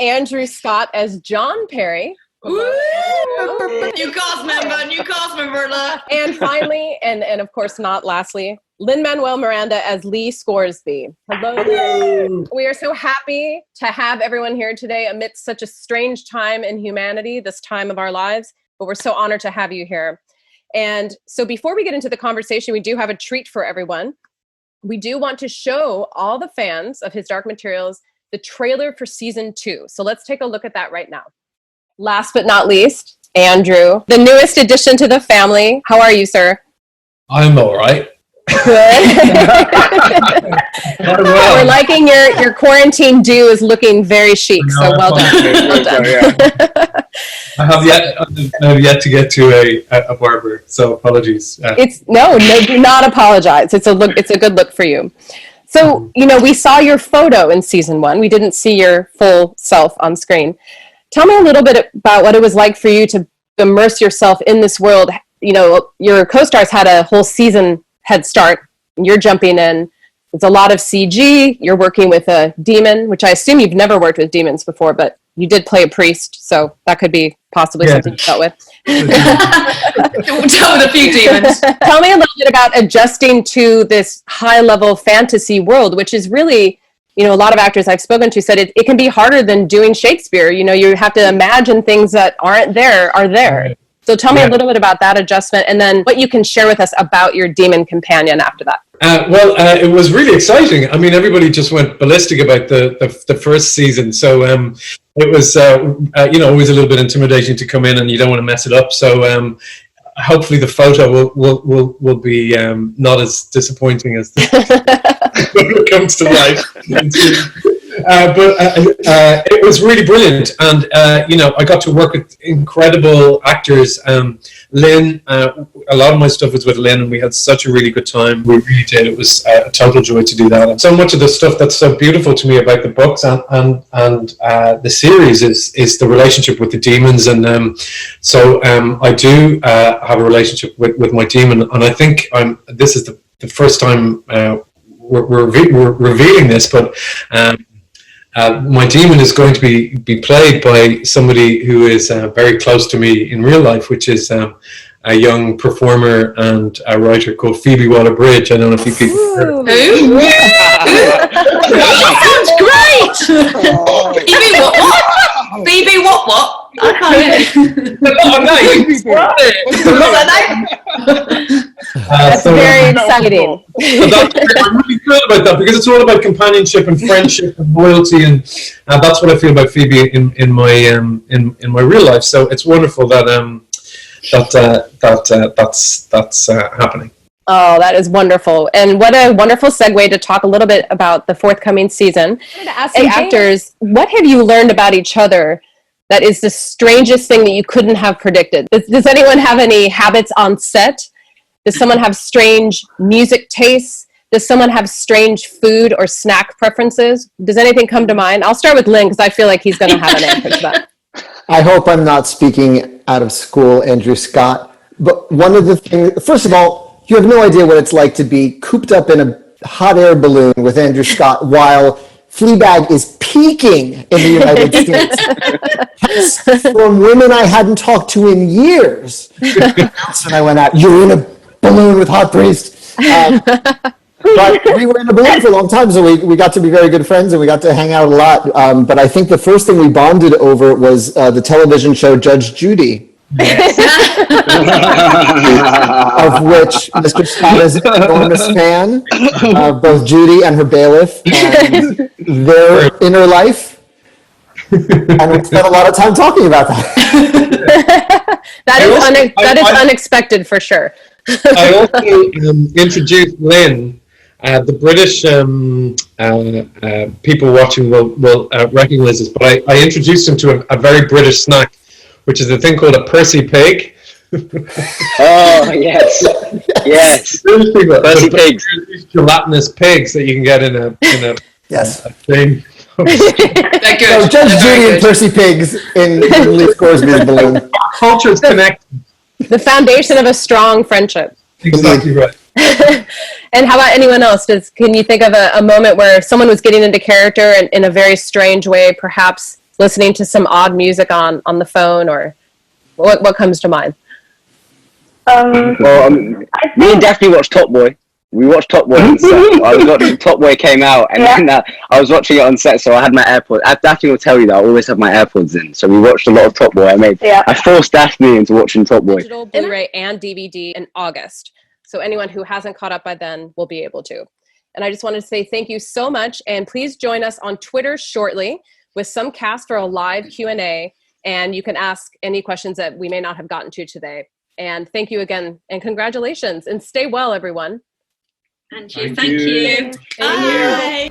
Andrew Scott as John Perry. Woo! New cast member. And finally, and of course not lastly, Lin-Manuel Miranda as Lee Scoresby. Hello. We are so happy to have everyone here today amidst such a strange time in humanity, this time of our lives, but we're so honored to have you here. And so before we get into the conversation, we do have a treat for everyone. We do want to show all the fans of His Dark Materials the trailer for season 2. So let's take a look at that right now. Last but not least, Andrew, the newest addition to the family. How are you, sir? I'm all right. Good. We're liking your quarantine do is looking very chic, so well done. Well done. I have yet to get to a barber, so apologies. No, do not apologize. It's a good look for you. So, we saw your photo in season 1. We didn't see your full self on screen. Tell me a little bit about what it was like for you to immerse yourself in this world. Your co-stars had a whole season head start. You're jumping in. It's a lot of CG. You're working with a demon, which I assume you've never worked with demons before, but you did play a priest, so that could be possibly something you dealt with. Dealt with a few demons. Tell me a little bit about adjusting to this high-level fantasy world, which is really, a lot of actors I've spoken to said it can be harder than doing Shakespeare. You have to imagine things that aren't there are there. Right. So tell me a little bit about that adjustment, and then what you can share with us about your demon companion after that. It was really exciting. I mean, everybody just went ballistic about the first season. So it was, always a little bit intimidating to come in, and you don't want to mess it up. So hopefully the photo will be not as disappointing as when it comes to life. But it was really brilliant, and I got to work with incredible actors. Lynn, a lot of my stuff was with Lynn, and we had such a really good time. We really did. It was a total joy to do that. And so much of the stuff that's so beautiful to me about the books and the series is the relationship with the demons. And so I do have a relationship with my demon, and I think this is the first time we're revealing this, but. My demon is going to be played by somebody who is very close to me in real life, which is a young performer and a writer called Phoebe Waller-Bridge. I don't know if you people heard of her. That sounds great! Phoebe what? Phoebe what? I can't That's very exciting. I'm really thrilled about that because it's all about companionship and friendship and loyalty, and that's what I feel about Phoebe in my real life. So it's wonderful that that's happening. Oh, that is wonderful. And what a wonderful segue to talk a little bit about the forthcoming season. I wanted to ask the actors, what have you learned about each other that is the strangest thing that you couldn't have predicted? Does anyone have any habits on set? Does someone have strange music tastes? Does someone have strange food or snack preferences? Does anything come to mind? I'll start with Lynn because I feel like he's going to have an answer to that. I hope I'm not speaking out of school, Andrew Scott. But one of the things, first of all, you have no idea what it's like to be cooped up in a hot air balloon with Andrew Scott while Fleabag is peaking in the United States. From women I hadn't talked to in years. And I went out, you're in a balloon with Hot Priest. But we were in a balloon for a long time, so we got to be very good friends and we got to hang out a lot. But I think the first thing we bonded over was the television show Judge Judy. Yes. Of which Mr. Scott is an enormous fan of both Judy and her bailiff and their inner life. And we spent a lot of time talking about that. that is unexpected for sure. I also introduced Lynn. The British people watching will recognize this, but I introduced him to a very British snack, which is a thing called a Percy pig. Oh, yes. Yes. Percy pigs. Gelatinous pigs that you can get in a yes. A thing. They're good. So Judge Judy and Percy Pigs in Lee Scoresby's balloon. Cultures connect. The foundation of a strong friendship. Exactly right. And how about anyone else? Can you think of a moment where someone was getting into character in a very strange way, perhaps listening to some odd music on the phone, or what comes to mind? Well, me and Daphne watched Top Boy. We watched Top Boy on set. I was watching Top Boy came out, and then I was watching it on set, so I had my AirPods. Daphne will tell you that I always have my AirPods in, so we watched a lot of Top Boy. I forced Daphne into watching Top Boy. Digital, Blu-ray, and DVD in August. So anyone who hasn't caught up by then will be able to. And I just wanted to say thank you so much, and please join us on Twitter shortly with some cast for a live Q&A, and you can ask any questions that we may not have gotten to today. And thank you again, and congratulations, and stay well, everyone. And thank you. Bye.